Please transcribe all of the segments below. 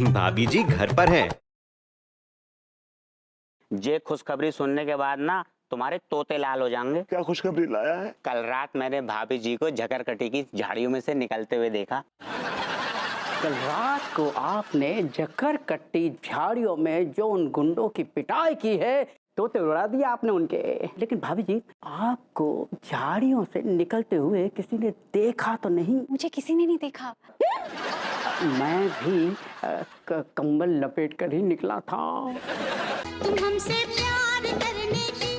भाभी जी घर पर हैं। ये खुशखबरी सुनने के बाद ना तुम्हारे तोते लाल हो जाएंगे। क्या खुशखबरी लाया है? कल रात मैंने भाभी जी को झकरकटी की झाड़ियों में से निकलते हुए देखा। कल रात को आपने झकरकट्टी झाड़ियों में जो उन गुंडों की पिटाई की है तोते उड़ा दिया आपने उनके। लेकिन भाभी जी आपको झाड़ियों से निकलते हुए किसी ने देखा तो नहीं? मुझे किसी ने नहीं देखा। मैं भी कंबल लपेट कर ही निकला था। तुम हमसे प्यार करने की।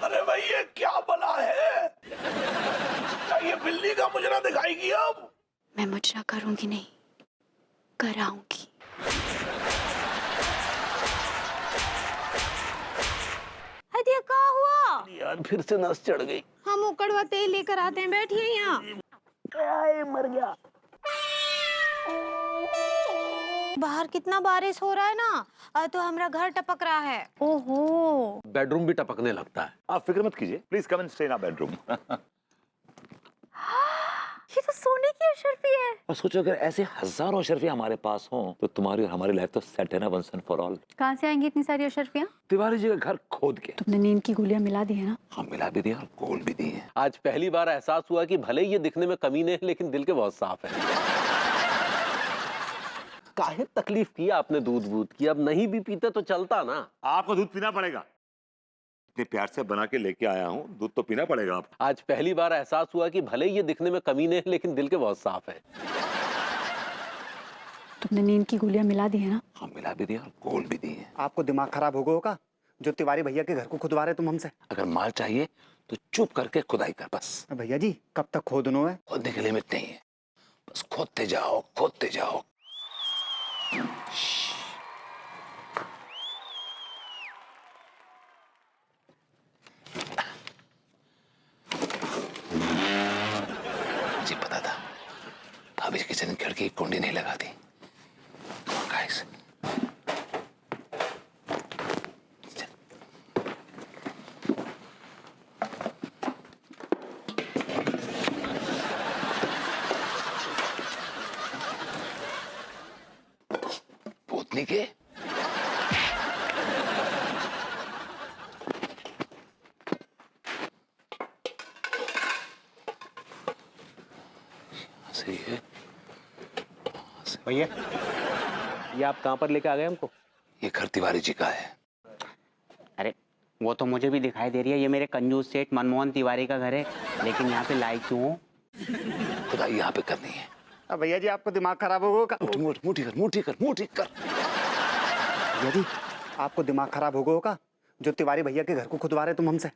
अरे भाई ये क्या बना है? क्या ये बिल्ली का मुजरा दिखाएगी अब? मैं मुजरा करूंगी नहीं, कराऊंगी। हदिया क्या हुआ? यार फिर से नस चढ़ गई। हम उकड़वा तेल लेकर आते हैं, बैठिए यहाँ। मर गया। बाहर कितना बारिश हो रहा है ना, तो हमारा घर टपक रहा है। ओहो, बेडरूम भी टपकने लगता है। आप फिक्र मत कीजिए, please come and stay in our bedroom. ये तो सोने की अशर्फी है। और सोचो अगर ऐसे हजारों अशर्फियां हमारे पास हों तो तुम्हारी और हमारी लाइफ तो सेट है ना, वंस एंड फॉर ऑल। कहाँ से आएंगी इतनी सारी अशर्फियाँ? तिवारी जी का घर खोद के। तुमने नींद की गोलियां मिला दी है ना? हाँ मिला भी दिया और गोल भी दी है। आज पहली बार एहसास हुआ कि भले ही ये दिखने में कमीने हैं लेकिन दिल के बहुत साफ है। काहे तकलीफ किया आपने दूध बूध की, अब नहीं भी पीते तो चलता ना। आपको दूध पीना पड़ेगा, इतने प्यार से बना के लेके आया हूँ, दूध तो पीना पड़ेगा आप। आज पहली बार एहसास हुआ कि भले ही ये दिखने में कमीने हैं लेकिन दिल के बहुत साफ है। तुमने नींद की गोलियां मिला दी है ना? हाँ मिला भी दिया और गोल भी दी है। आपको दिमाग खराब हो गया होगा जो तिवारी भैया के घर को खुदवा रहे तुम हमसे। अगर माल चाहिए तो चुप करके खुदाई कर बस। भैया जी कब तक खोदनो है? खोदने की लिमिट नहीं है, बस खोदते जाओ खोदते जाओ। मुझे पता था भाभी किचन की खिड़की की कुंडी नहीं लगा दी। गाइस भूतनी के सही है। भैया ये आप कहाँ पर लेके आ गए हमको? ये घर तिवारी जी का है। अरे वो तो मुझे भी दिखाई दे रही है, ये मेरे कंजूस सेठ मनमोहन तिवारी का घर है, लेकिन यहाँ पे लाई क्यों हो? खुदाई यहाँ पे करनी है। अब भैया जी आपको दिमाग खराब हो गया। मुठी कर मुठी कर मुठी कर। भैया जी आपको दिमाग खराब हो गया होगा जो तिवारी भैया के घर को खुदवा रहे तुम हमसे।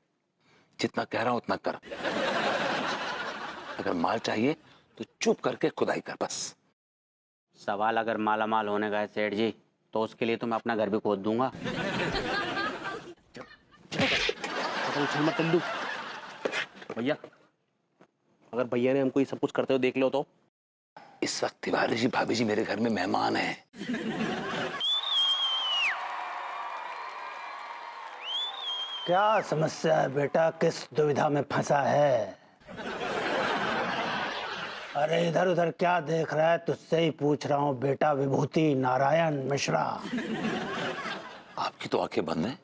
जितना कह रहा हूं उतना कर। अगर माल चाहिए तो चुप करके खुदाई कर बस। सवाल अगर मालामाल होने का है सेठ जी तो उसके लिए तो मैं अपना घर भी खोद दूंगा। भैया अगर भैया ने हमको ये सब कुछ करते हुए देख लो तो? इस वक्त तिवारी जी भाभी जी मेरे घर में मेहमान हैं। क्या समस्या है बेटा, किस दुविधा में फंसा है? अरे इधर उधर क्या देख रहा है, तुझसे ही पूछ रहा हूँ बेटा। विभूति नारायण मिश्रा। आपकी तो आंखें बंद हैं,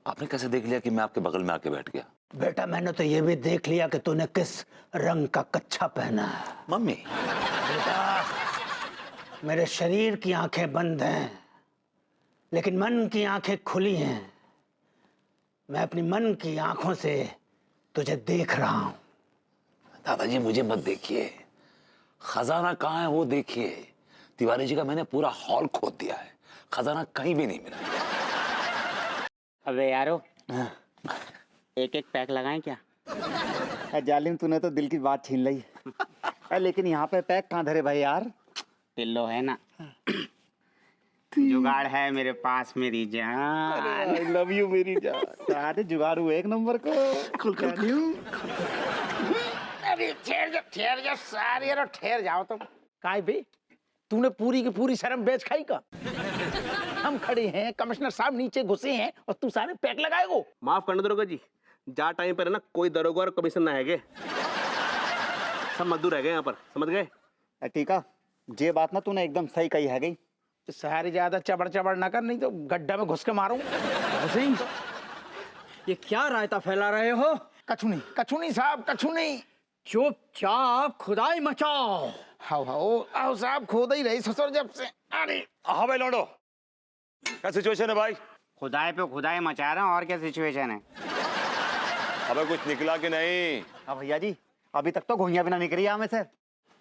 आपने कैसे देख लिया कि मैं आपके बगल में आके बैठ गया? बेटा मैंने तो ये भी देख लिया कि तूने किस रंग का कच्छा पहना है। मम्मी बेटा मेरे शरीर की आंखें बंद हैं लेकिन मन की आंखें खुली हैं। मैं अपनी मन की आंखों से तुझे देख रहा हूं। दादाजी मुझे मत देखिए, खजाना कहाँ है वो देखिए। तिवारी जी का मैंने पूरा हॉल खोद दिया है, खजाना कहीं भी नहीं मिला। अबे यारो एक एक पैक लगाएं क्या? जालिम तूने तो दिल की बात छीन ली। लेकिन यहाँ पे पैक कहाँ धरे भाई यार? पिल्लो है ना, जुगाड़ है मेरे पास मेरी जान। आई लव यू मेरी जान। सारे जुगाड़ू एक नंबर को। अरे ठहर जा सारे यार, ठहर जाओ तुम। काय बे तूने पूरी की पूरी शर्म बेच खाई का? हम खड़े हैं, कमिश्नर साहब नीचे घुसे हैं और तू सारे पैक लगाएगो? माफ करना दरोगा जी, जा टाइम पर है ना कोई दरोगा और कमीशन ना है, सब मजदूर रह गए यहाँ पर, समझ गए? टीका, ये बात ना तूने एकदम सही कही है गई। तो सारी ज्यादा चबड़ चबड़ ना कर, नहीं तो गड्ढा में घुस के मारूं। सिंह, ये क्या रायता फैला रहे हो? कछु नहीं साहब, कछु नहीं। चुपचाप खुदाई मचाओ। आओ साहब, खोद ही रही ससुर जब से। अरे हाँ भाई लौंडो, क्या सिचुएशन है भाई? खुदाई पे खुदाई मचा रहा हूँ, और क्या सिचुएशन है? अबे कुछ निकला कि नहीं? हाँ भैया जी, अभी तक तो घुइयां भी ना निकली यहाँ में से।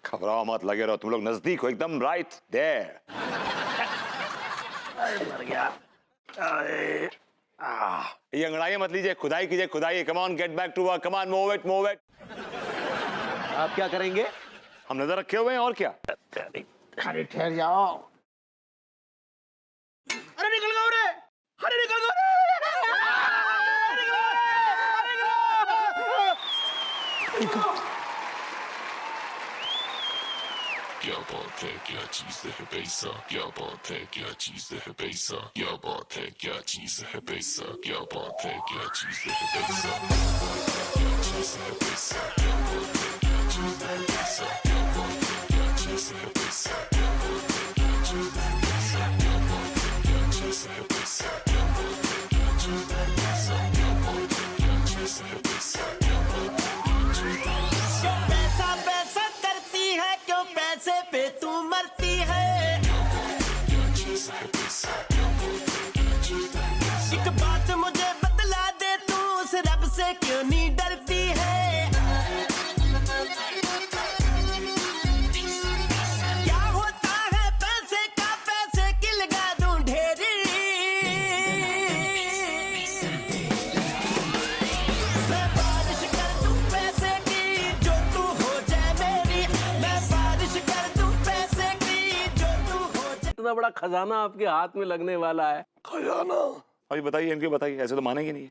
घबराओ मत, लगे रहो, तुम लोग नजदीक हो एकदम, राइट देयर। मर गया। ये अंगड़ाई मत लीजिए, खुदाई कीजिए, खुदाई। Come on, get back to work, come on, move it. आप क्या करेंगे? हम नजर रखे हुए हैं, और क्या। अरे ठहर जाओ। अरे निकल गए रे, अरे निकल गए रे। क्या बात है, क्या चीज है पैसा, क्या बात है, क्या चीज है पैसा, क्या बात है, क्या चीज है पैसा, क्या बात है, क्या चीज है पैसा, क्या चीज है पैसा, क्या बात है, क्या चीज है पैसा, क्या बात है, क्या चीज है पैसा, क्या बात है, क्या चीज है पैसा, क्या बात है, क्या चीज है पैसा, क्या बात है, क्या चीज है पैसा, क्या बात है, क्या चीज है पैसा, क्या बात है, क्या चीज है पैसा। पैसा पैसा करती है, क्यों पैसे पे तू मरती है। एक बात मुझे बतला दे, तू उस रब से क्यों नहीं डरती है। क्या होता है पैसे का, पैसे की लगा दूं ढेरी। मैं बारिश कर दूं पैसे की, जो तू हो जाए मेरी। मैं बारिश कर दूं पैसे की, जो तू हो जाए। इतना बड़ा खजाना आपके हाथ में लगने वाला है। खजाना? अभी बताइए, इनके बताइए, ऐसे तो मानेंगे नहीं।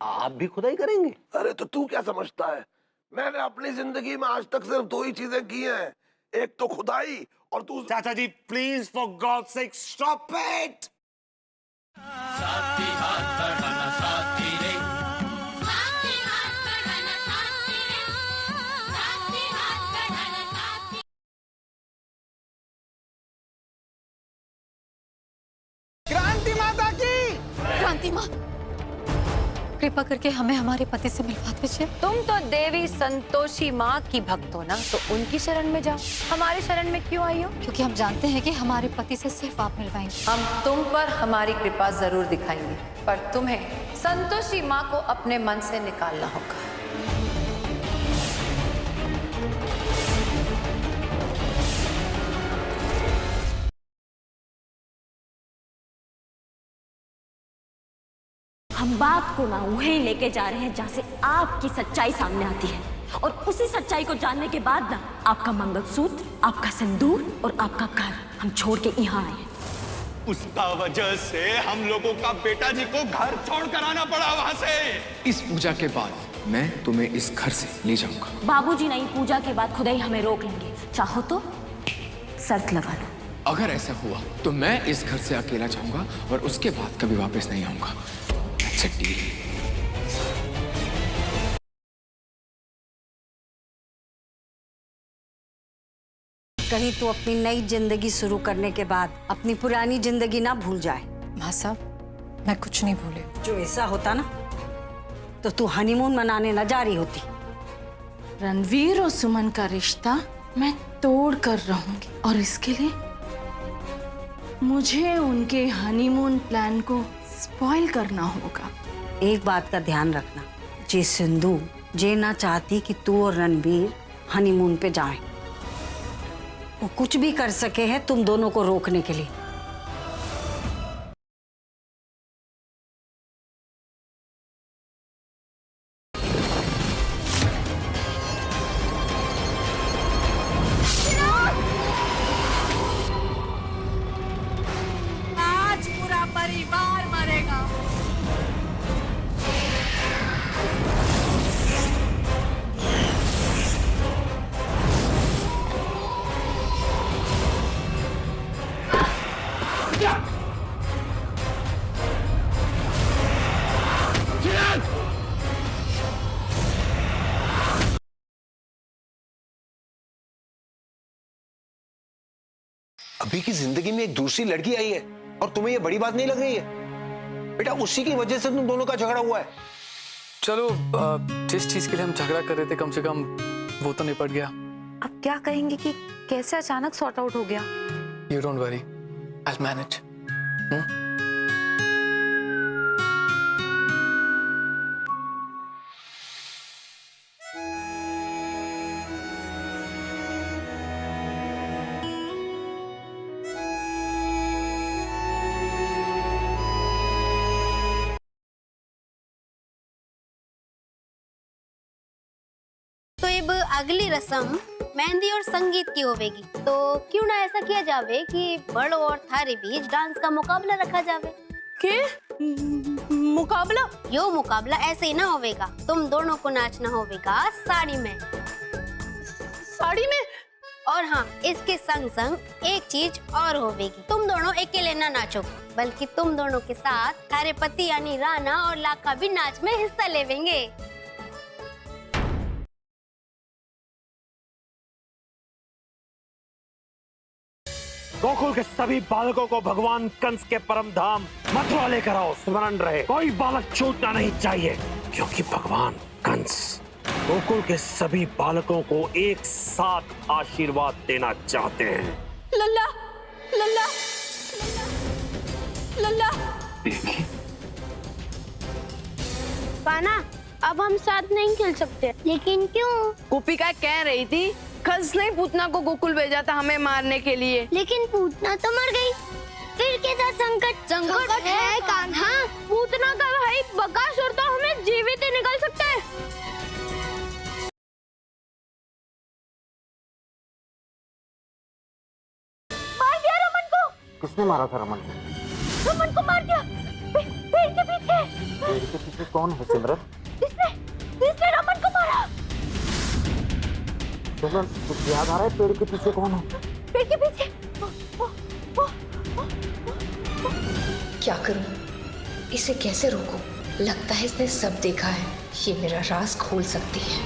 आप भी खुदाई करेंगे? अरे तो तू क्या समझता है, मैंने अपनी जिंदगी में आज तक सिर्फ 2 ही चीजें की हैं, एक तो खुदाई और दूसरी। चाचा जी please, for God sake stop it. क्रांति माता की। क्रांति माँ, कृपा करके हमें हमारे पति से मिलवा दीजिए। तुम तो देवी संतोषी माँ की भक्त हो ना, तो उनकी शरण में जाओ। हमारी शरण में क्यों आई हो? क्योंकि हम जानते हैं कि हमारे पति से सिर्फ आप मिलवाएंगे। हम तुम पर हमारी कृपा जरूर दिखाएंगे, पर तुम्हें संतोषी माँ को अपने मन से निकालना होगा। हम बात को ना वहीं लेके जा रहे हैं जहाँ से आपकी सच्चाई सामने आती है, और उसी सच्चाई को जानने के बाद ना आपका मंगलसूत्र, आपका सिंदूर और आपका घर हम छोड़ के यहाँ आए हैं। उसका वजह से हम लोगों का बेटा जी को घर छोड़ कर आना पड़ा वहाँ से। इस पूजा के बाद मैं तुम्हें इस घर से ले जाऊंगा। बाबूजी नहीं, पूजा के बाद खुदा ही हमें रोक लेंगे। चाहो तो शर्त लगा लो। अगर ऐसा हुआ तो मैं इस घर से अकेला जाऊंगा और उसके बाद कभी वापस नहीं आऊंगा। That's a deal. कहीं तो अपनी नई जिंदगी शुरू करने के बाद अपनी पुरानी जिंदगी ना भूल जाए। माँ साहब, मैं कुछ नहीं भूले। जो ऐसा होता ना तो तू हनीमून मनाने न जा रही होती। रणवीर और सुमन का रिश्ता मैं तोड़ कर रहूंगी, और इसके लिए मुझे उनके हनीमून प्लान को स्पॉइल करना होगा। एक बात का ध्यान रखना, जे सिंधु जे ना चाहती कि तू और रणवीर हनीमून पे जाएं। वो कुछ भी कर सके हैं तुम दोनों को रोकने के लिए। आज पूरा परिवार मरेगा। अभी की जिंदगी में एक दूसरी लड़की आई है और तुम्हें ये बड़ी बात नहीं लग रही है? बेटा उसी की वजह से तुम दोनों का झगड़ा हुआ है। चलो जिस चीज के लिए हम झगड़ा कर रहे थे कम से कम वो तो निपट गया। अब क्या कहेंगे कि कैसे अचानक सॉर्ट आउट हो गया? You don't worry, I will manage. तो अब अगली रस्म मेहंदी और संगीत की होवेगी। तो क्यों ना ऐसा किया जावे कि बड़ों और थारे बीच डांस का मुकाबला रखा जावे। के मुकाबला? यो मुकाबला ऐसे ही ना होवेगा, तुम दोनों को नाचना होवेगा साड़ी में। साड़ी में? और हाँ, इसके संग संग एक चीज और होवेगी, तुम दोनों अकेले ना नाचोगे बल्कि तुम दोनों के साथ थारे पति यानी राणा और लाका भी नाच में हिस्सा लेवेंगे। गोकुल के सभी बालकों को भगवान कंस के परम धाम मथुरा लेकर आओ, स्मरण रहे कोई बालक छूटना नहीं चाहिए, क्योंकि भगवान कंस गोकुल के सभी बालकों को एक साथ आशीर्वाद देना चाहते हैं। लल्ला लल्ला लल्ला कान्हा, अब हम साथ नहीं खेल सकते। लेकिन क्यों? गोपिका कह रही थी कंस ने पूतना को गोकुल भेजा था हमें मारने के लिए। लेकिन पूतना तो मर गई, फिर कैसा संकट? संकट है कान्हा, पूतना का भाई बकासुर तो हमें जीवित ही निकल सकता है। मार दिया रमन को। किसने मारा था रमन को? रमन को मार दिया पेड़ के पीछे। पेड़ के पीछे कौन है सिमरन? जिसने रमन को मारा। सिमरन कुछ याद आ रहा है पेड़ के पीछे कौन है? पेड़ के पीछे क्या करूं? इसे कैसे रोकूं? लगता है इसने सब देखा है, ये मेरा राज खोल सकती है।